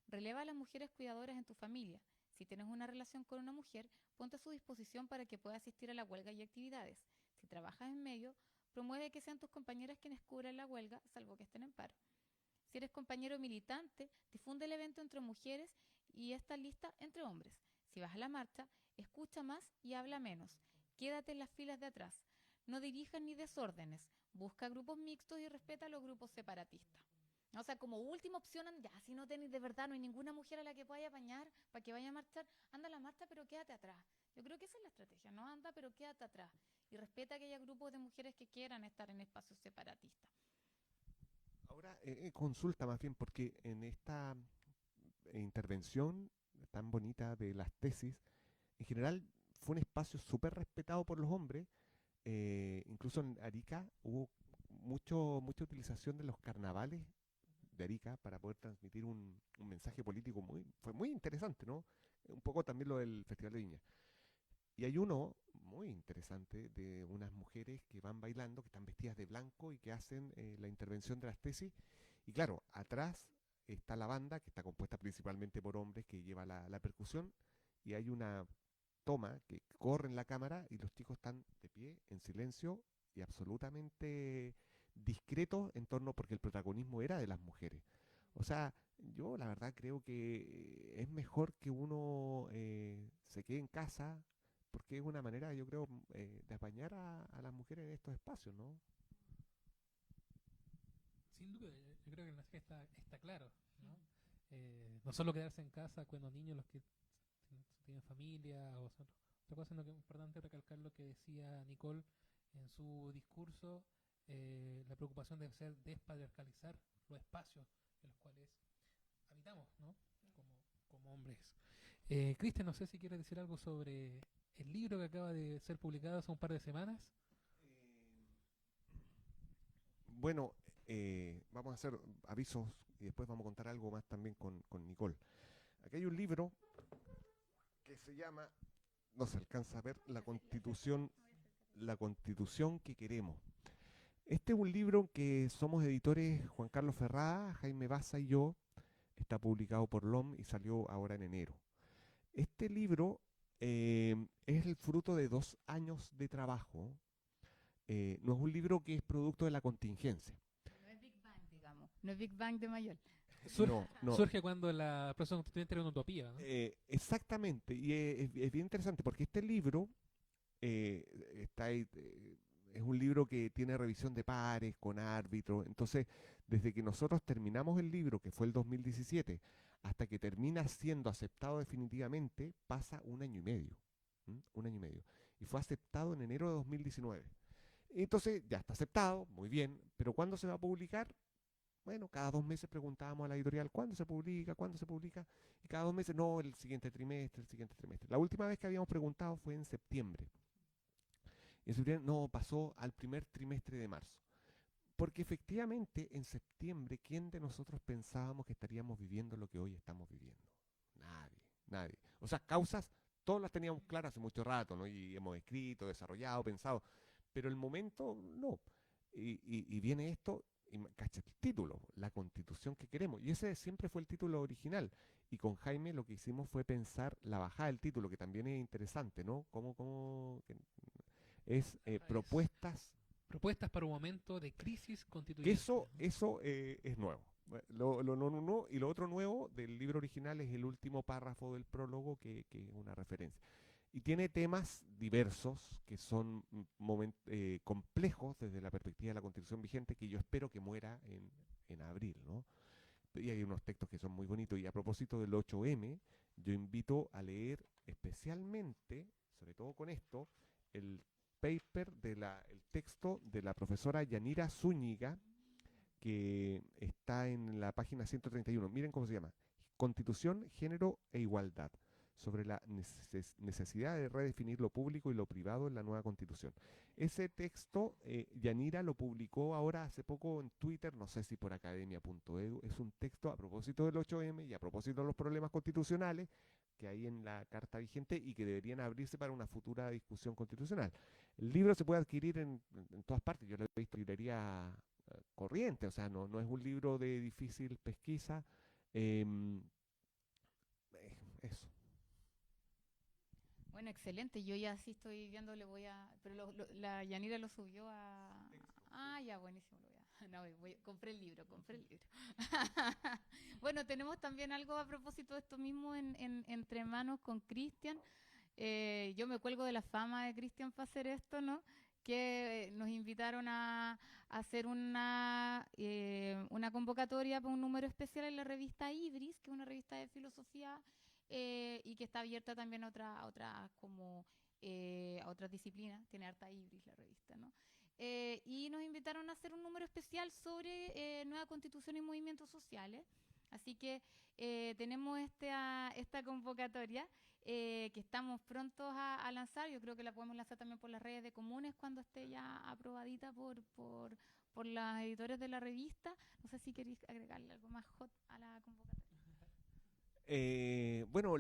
Releva a las mujeres cuidadoras en tu familia. Si tienes una relación con una mujer, ponte a su disposición para que pueda asistir a la huelga y actividades. Si trabajas en medio, promueve que sean tus compañeras quienes cubran la huelga, salvo que estén en paro. Si eres compañero militante, difunde el evento entre mujeres y esta lista entre hombres. Si vas a la marcha, escucha más y habla menos. Quédate en las filas de atrás. No dirijas ni desórdenes. Busca grupos mixtos y respeta a los grupos separatistas. O sea, como última opción, ya, si no tenés de verdad, no hay ninguna mujer a la que vaya a apañar para que vaya a marchar, anda a la marcha, pero quédate atrás. Yo creo que esa es la estrategia, no anda, pero quédate atrás. Y respeta a aquellos grupos de mujeres que quieran estar en espacios separatistas. Ahora, consulta más bien, porque en esta intervención tan bonita de las tesis, en general fue un espacio súper respetado por los hombres. Incluso en Arica hubo mucha utilización de los carnavales de Arica para poder transmitir un mensaje político fue muy interesante, ¿no? Un poco también lo del Festival de Viña. Y hay uno muy interesante de unas mujeres que van bailando, que están vestidas de blanco y que hacen la intervención de las tesis. Y claro, atrás está la banda, que está compuesta principalmente por hombres, que lleva la percusión, y hay una toma que corre en la cámara y los chicos están de pie, en silencio y absolutamente discretos en torno, porque el protagonismo era de las mujeres. O sea, yo la verdad creo que es mejor que uno se quede en casa, porque es una manera, yo creo, de apañar a las mujeres en estos espacios, ¿no? Sin duda, yo creo que el mensaje está claro, ¿no? No solo quedarse en casa cuando niños, los que tienen familia o son otra cosa, sino que es importante recalcar lo que decía Nicole en su discurso, la preocupación de ser despatriarcalizar los espacios en los cuales habitamos, ¿no? Como hombres. Cristian, no sé si quieres decir algo sobre el libro que acaba de ser publicado hace un par de semanas. Bueno, vamos a hacer avisos y después vamos a contar algo más también con Nicole. Aquí hay un libro que se llama, no se alcanza a ver, La Constitución que queremos. Este es un libro que somos editores Juan Carlos Ferrada, Jaime Baza y yo. Está publicado por LOM y salió ahora en enero. Este libro es el fruto de 2 años de trabajo. No es un libro que es producto de la contingencia. No es Big Bang, digamos. No es Big Bang de Mayol. Surge cuando la proceso constituyente era una utopía, ¿no? Exactamente. Y es bien interesante porque este libro está ahí, es un libro que tiene revisión de pares, con árbitros. Entonces, desde que nosotros terminamos el libro, que fue el 2017, hasta que termina siendo aceptado definitivamente, pasa 1 año y medio. 1 año y medio. Y fue aceptado en enero de 2019. Entonces, ya está aceptado, muy bien. Pero ¿cuándo se va a publicar? Bueno, cada 2 meses preguntábamos a la editorial, ¿cuándo se publica? ¿Cuándo se publica? Y cada 2 meses, no, el siguiente trimestre, el siguiente trimestre. La última vez que habíamos preguntado fue en septiembre. Y en septiembre, no, pasó al primer trimestre de marzo. Porque efectivamente, en septiembre, ¿quién de nosotros pensábamos que estaríamos viviendo lo que hoy estamos viviendo? Nadie. nadie. O sea, causas, todas las teníamos claras hace mucho rato, ¿no? Y hemos escrito, desarrollado, pensado, pero el momento no. Y viene esto, y cacha el título, la constitución que queremos. Y ese siempre fue el título original. Y con Jaime lo que hicimos fue pensar la bajada del título, que también es interesante, ¿no? Es propuestas. Propuestas para un momento de crisis Que constituyente. eso es nuevo. No, y lo otro nuevo del libro original es el último párrafo del prólogo, que es una referencia. Y tiene temas diversos que son complejos desde la perspectiva de la Constitución vigente, que yo espero que muera en abril, ¿no? Y hay unos textos que son muy bonitos. Y a propósito del 8M, yo invito a leer especialmente, sobre todo con esto, el paper, el texto de la profesora Yanira Zúñiga, que está en la página 131. Miren cómo se llama. Constitución, Género e Igualdad, sobre la necesidad de redefinir lo público y lo privado en la nueva Constitución. Ese texto, Yanira lo publicó ahora hace poco en Twitter, no sé si por academia.edu. Es un texto a propósito del 8M y a propósito de los problemas constitucionales que hay en la Carta vigente y que deberían abrirse para una futura discusión constitucional. El libro se puede adquirir en todas partes. Yo lo he visto en librería corriente, o sea, no es un libro de difícil pesquisa. Eso. Bueno, excelente. Yo ya sí estoy viendo, pero la Yanira lo subió a... Ah, ya, buenísimo. No, compré el libro. Bueno, tenemos también algo a propósito de esto mismo Entre Manos con Cristian. Yo me cuelgo de la fama de Cristian para hacer esto, ¿no? Que nos invitaron a hacer una convocatoria para un número especial en la revista Ibris, que es una revista de filosofía y que está abierta también a otras disciplinas. Tiene harta Ibris la revista, ¿no? Y nos invitaron a hacer un número especial sobre nueva constitución y movimientos sociales. Así que tenemos esta convocatoria que estamos prontos a lanzar. Yo creo que la podemos lanzar también por las redes de Comunes cuando esté ya aprobadita por las editores de la revista. No sé si queréis agregarle algo más hot a la convocatoria. Bueno,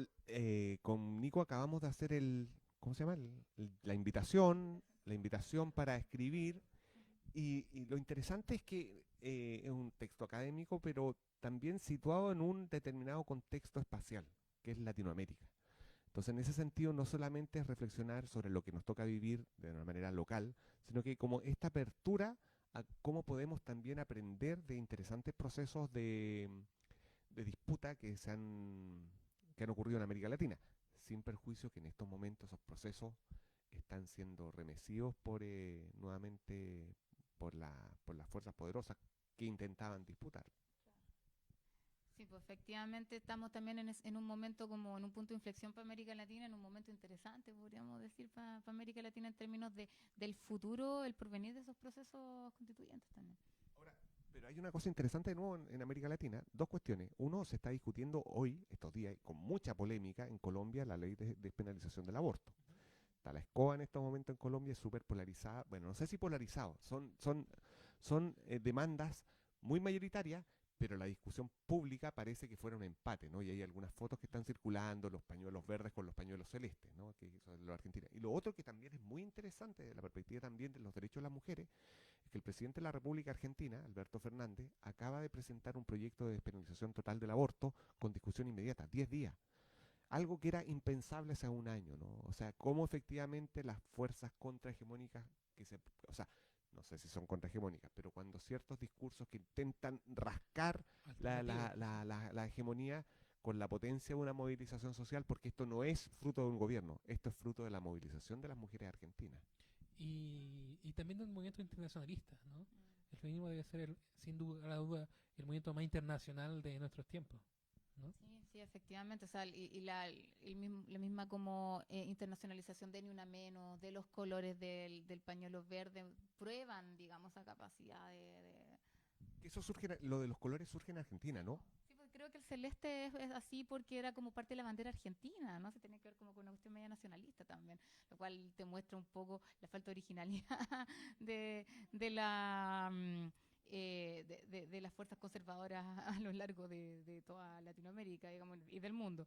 con Nico acabamos de hacer ¿cómo se llama? La invitación para escribir. Y lo interesante es que es un texto académico, pero también situado en un determinado contexto espacial, que es Latinoamérica. Entonces, en ese sentido, no solamente es reflexionar sobre lo que nos toca vivir de una manera local, sino que como esta apertura a cómo podemos también aprender de interesantes procesos de disputa que han ocurrido en América Latina, sin perjuicio que en estos momentos esos procesos están siendo remecidos nuevamente por las fuerzas poderosas que intentaban disputar. Sí, pues efectivamente estamos también en un momento como en un punto de inflexión para América Latina, en un momento interesante, podríamos decir, para América Latina en términos del futuro, el porvenir de esos procesos constituyentes también. Ahora, pero hay una cosa interesante de nuevo en América Latina, dos cuestiones. Uno, se está discutiendo hoy, estos días, con mucha polémica en Colombia, la ley de despenalización del aborto. Está la escoba en estos momentos en Colombia, es súper polarizada. Bueno, no sé si polarizado, son demandas muy mayoritarias, pero la discusión pública parece que fuera un empate, ¿no? Y hay algunas fotos que están circulando, los pañuelos verdes con los pañuelos celestes, ¿no? Que eso es lo de Argentina. Y lo otro que también es muy interesante, desde la perspectiva también de los derechos de las mujeres, es que el presidente de la República Argentina, Alberto Fernández, acaba de presentar un proyecto de despenalización total del aborto con discusión inmediata, 10 días. Algo que era impensable hace un año, ¿no? O sea, cómo efectivamente las fuerzas contrahegemónicas o sea, no sé si son contrahegemónicas, pero cuando ciertos discursos que intentan rascar la hegemonía con la potencia de una movilización social, porque esto no es fruto de un gobierno, esto es fruto de la movilización de las mujeres argentinas. Y también de un movimiento internacionalista, ¿no? El feminismo debe ser, sin duda, el movimiento más internacional de nuestros tiempos, ¿no? Sí, efectivamente. O sea, la misma como internacionalización de Ni Una Menos, de los colores del pañuelo verde, prueban, digamos, esa capacidad de... Eso lo de los colores surge en Argentina, ¿no? Sí, pues creo que el celeste es así porque era como parte de la bandera argentina, ¿no? Se tiene que ver como con una cuestión media nacionalista también, lo cual te muestra un poco la falta de originalidad de las fuerzas conservadoras a lo largo de toda Latinoamérica, digamos, y del mundo.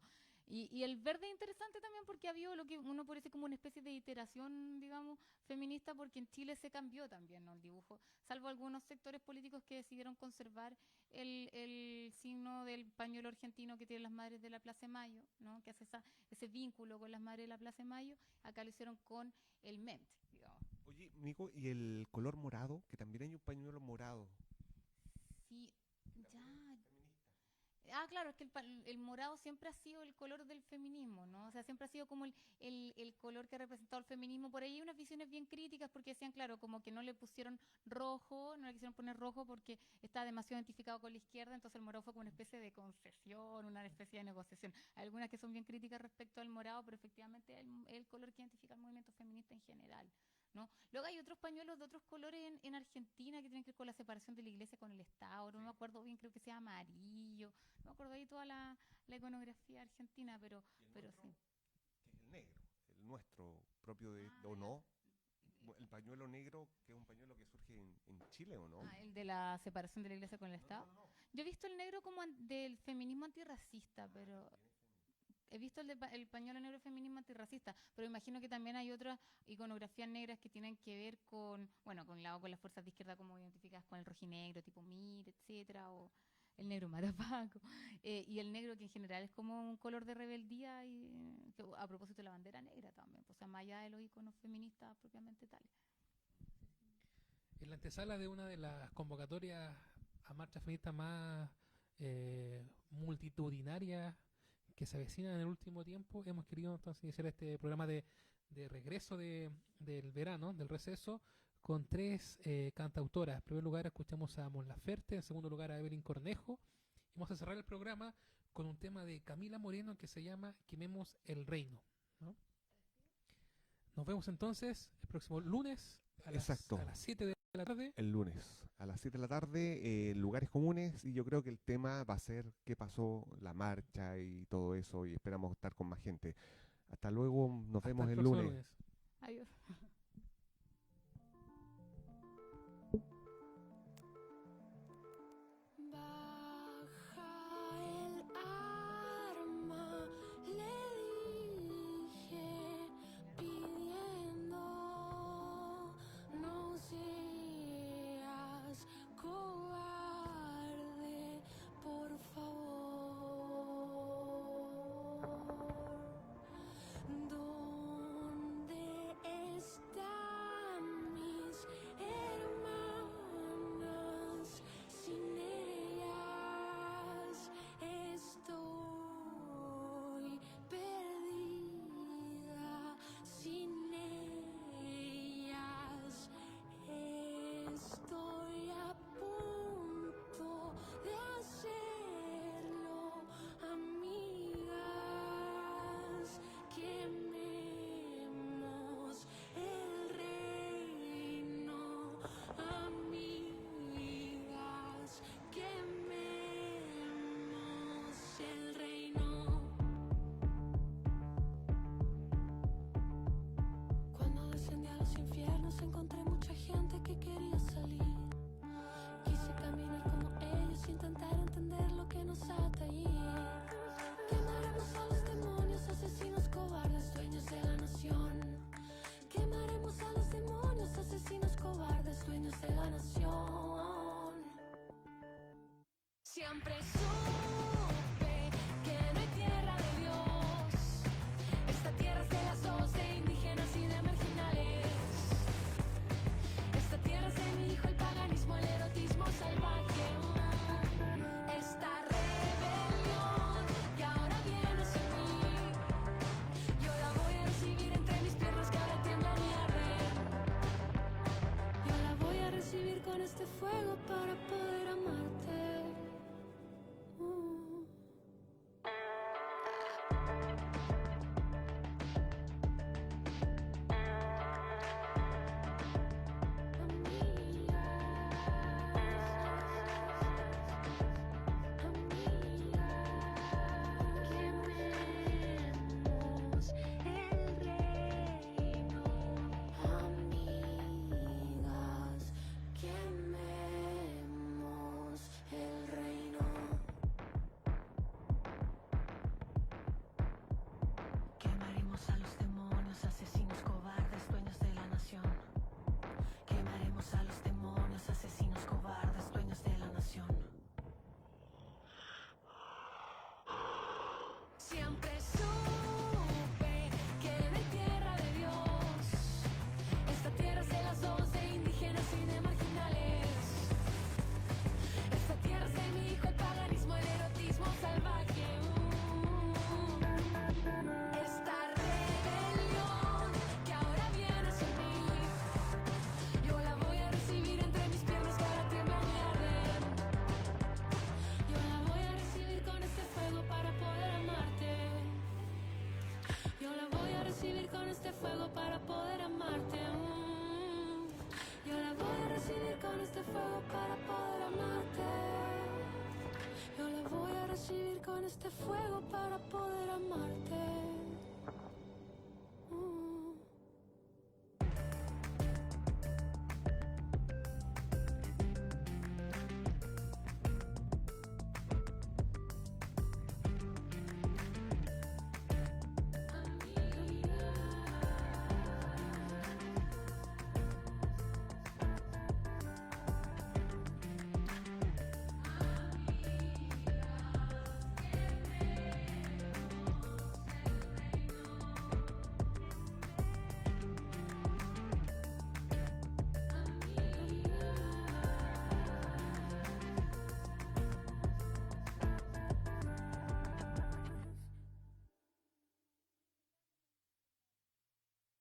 Y el verde es interesante también porque ha habido lo que uno puede decir como una especie de iteración, digamos, feminista, porque en Chile se cambió también, ¿no?, el dibujo, salvo algunos sectores políticos que decidieron conservar el signo del pañuelo argentino que tienen las madres de la Plaza de Mayo, ¿no?, que hace ese vínculo con las madres de la Plaza de Mayo. Acá lo hicieron con el MENT, digamos. Oye, Nico, ¿y el color morado? Que también hay un pañuelo morado. Sí, ya. Ah, claro, es que el morado siempre ha sido el color del feminismo, ¿no? O sea, siempre ha sido como el color que ha representado el feminismo. Por ahí hay unas visiones bien críticas porque decían, claro, como que no le pusieron rojo, no le quisieron poner rojo porque está demasiado identificado con la izquierda, entonces el morado fue como una especie de concesión, una especie de negociación. Hay algunas que son bien críticas respecto al morado, pero efectivamente es el color que identifica el movimiento feminista en general, ¿no? Luego hay otros pañuelos de otros colores en Argentina que tienen que ver con la separación de la iglesia con el Estado, no me acuerdo bien, creo que sea amarillo, no me acuerdo ahí toda la iconografía argentina, pero sí. Que es el negro, el nuestro propio de, ¿o no? El pañuelo negro, que es un pañuelo que surge en Chile, ¿o no? El de la separación de la iglesia con el Estado. No. Yo he visto el negro como del feminismo antirracista, pero he visto el pañuelo negro feminismo antirracista, pero imagino que también hay otras iconografías negras que tienen que ver con, bueno, con las fuerzas de izquierda como identificadas con el rojinegro, tipo MIR, etcétera, o el negro marapaco, y el negro que en general es como un color de rebeldía, y que, a propósito de la bandera negra también, pues, o sea, más allá de los iconos feministas propiamente tales. En la antesala de una de las convocatorias a marchas feministas más multitudinarias que se avecinan en el último tiempo, hemos querido entonces iniciar este programa de regreso del verano, del receso, con tres cantautoras. En primer lugar escuchamos a Mon Laferte, en segundo lugar a Evelyn Cornejo, y vamos a cerrar el programa con un tema de Camila Moreno que se llama Quememos el Reino, ¿no? Nos vemos entonces el próximo lunes a las 7 de la tarde. El lunes a las 7 de la tarde, lugares comunes, y yo creo que el tema va a ser qué pasó, la marcha y todo eso, y esperamos estar con más gente. Hasta luego, nos vemos el lunes. Adiós. Siempre soy